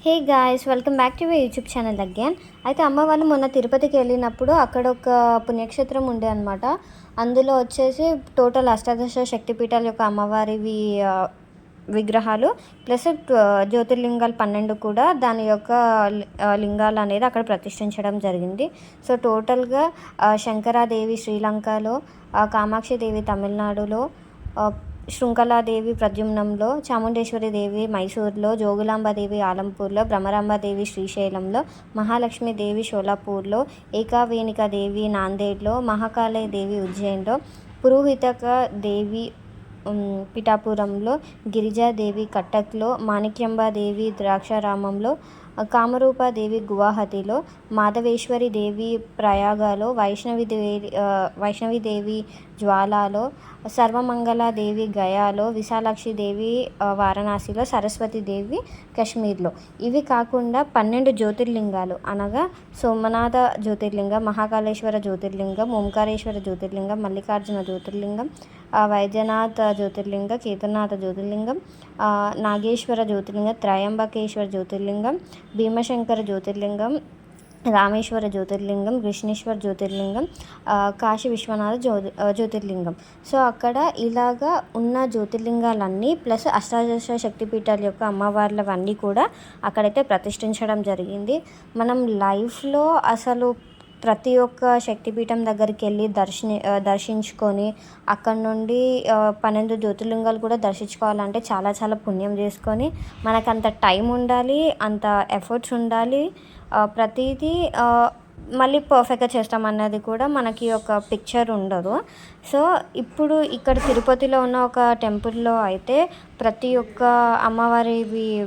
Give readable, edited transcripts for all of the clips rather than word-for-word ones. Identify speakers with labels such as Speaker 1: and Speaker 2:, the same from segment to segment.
Speaker 1: Hey guys, welcome back to your YouTube channel again. అయితే అమ్మ వాళ్ళు మొన్న తిరుపతికి వెళ్ళినప్పుడు అక్కడ ఒక పుణ్యక్షేత్రం ఉండే అనమాట. అందులో వచ్చేసి టోటల్ అష్టాదశ శక్తిపీఠాల యొక్క అమ్మవారివి విగ్రహాలు ప్లస్ జ్యోతిర్లింగాలు 12 కూడా దాని యొక్క లింగాలు అనేది అక్కడ ప్రతిష్ఠించడం జరిగింది. సో టోటల్గా శంకరాదేవి శ్రీలంకలో, కామాక్షిదేవి తమిళనాడులో, శృంఖలాదేవి ప్రద్యుమ్నంలో, చాముండేశ్వరిదేవి మైసూర్లో, జోగులాంబదేవి ఆలంపూర్లో, భ్రమరాంబదేవి శ్రీశైలంలో, మహాలక్ష్మీదేవి షోలాపూర్లో, ఏకావేణికాదేవి నాందేడ్లో, మహాకాళీదేవి ఉజ్జయిన్లో, పురోహితక దేవి పిఠాపురంలో, గిరిజాదేవి కటక్లో, మాణిక్యంబాదేవి ద్రాక్షారామంలో, కామరూపాదేవి గువాహతిలో, మాధవేశ్వరి దేవి ప్రయాగలో, వైష్ణవిదేవి జ్వాలాలో, సర్వమంగళాదేవి గయాలో, విశాలాక్షిదేవి వారణాసిలో, సరస్వతీదేవి కశ్మీర్లో. ఇవి కాకుండా 12 జ్యోతిర్లింగాలు అనగా సోమనాథ జ్యోతిర్లింగం, మహాకాళేశ్వర జ్యోతిర్లింగం, ఓంకారేశ్వర జ్యోతిర్లింగం, మల్లికార్జున జ్యోతిర్లింగం, వైద్యనాథ జ్యోతిర్లింగం, కేదార్నాథ జ్యోతిర్లింగం, నాగేశ్వర జ్యోతిర్లింగం, త్రయంబకేశ్వర జ్యోతిర్లింగం, భీమశంకర జ్యోతిర్లింగం, రామేశ్వర జ్యోతిర్లింగం, కృష్ణేశ్వర జ్యోతిర్లింగం, కాశీ విశ్వనాథ జ్యోతిర్లింగం. సో అక్కడ ఇలాగా ఉన్న జ్యోతిర్లింగాలన్నీ ప్లస్ అష్టాదశ శక్తిపీఠాల యొక్క అమ్మవార్లవన్నీ కూడా అక్కడైతే ప్రతిష్ఠించడం జరిగింది. మనం లైఫ్లో అసలు ప్రతి ఒక్క శక్తిపీఠం దగ్గరికి వెళ్ళి దర్శించుకొని అక్కడ నుండి 12 జ్యోతిర్లింగాలు కూడా దర్శించుకోవాలంటే చాలా చాలా పుణ్యం చేసుకొని మనకు అంత టైం ఉండాలి, అంత ఎఫర్ట్స్ ఉండాలి. ప్రతిదీ మళ్ళీ పర్ఫెక్ట్గా చేస్తామన్నది కూడా మనకి ఒక పిక్చర్ ఉండదు. సో ఇప్పుడు ఇక్కడ తిరుపతిలో ఉన్న ఒక టెంపుల్లో అయితే ప్రతి ఒక్క అమ్మవారి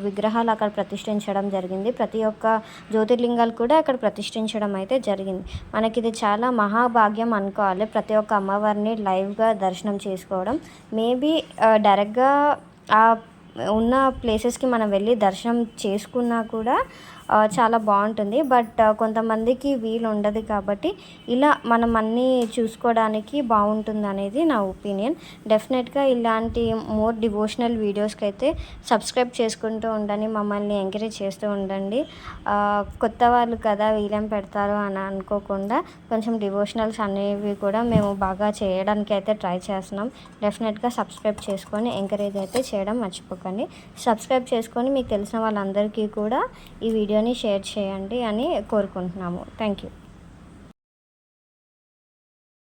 Speaker 1: విగ్రహాలు అక్కడ ప్రతిష్ఠించడం జరిగింది. ప్రతి ఒక్క జ్యోతిర్లింగాలు కూడా అక్కడ ప్రతిష్ఠించడం అయితే జరిగింది. మనకి ఇది చాలా మహాభాగ్యం అనుకోవాలి, ప్రతి ఒక్క అమ్మవారిని లైవ్గా దర్శనం చేసుకోవడం. మేబీ డైరెక్ట్గా ఆ ఉన్న ప్లేసెస్కి మనం వెళ్ళి దర్శనం చేసుకున్నా కూడా చాలా బాగుంటుంది. బట్ కొంతమందికి వీలు ఉండదు కాబట్టి ఇలా మనం అన్నీ చూసుకోవడానికి బాగుంటుంది అనేది నా ఒపీనియన్. డెఫినెట్గా ఇలాంటి మోర్ డివోషనల్ వీడియోస్కి అయితే సబ్స్క్రైబ్ చేసుకుంటూ ఉండండి, మమ్మల్ని ఎంకరేజ్ చేస్తూ ఉండండి. కొత్త వాళ్ళు కదా వీళ్ళేం పెడతారు అని అనుకోకుండా కొంచెం డివోషనల్స్ అనేవి కూడా మేము బాగా చేయడానికి అయితే ట్రై చేస్తున్నాం. డెఫినెట్గా సబ్స్క్రైబ్ చేసుకొని ఎంకరేజ్ అయితే చేయడం మర్చిపోకండి. సబ్స్క్రైబ్ చేసుకొని మీకు తెలిసిన వాళ్ళందరికీ కూడా ఈ వీడియోని షేర్ చేయండి అని కోరుకుంటున్నాము. Thank you.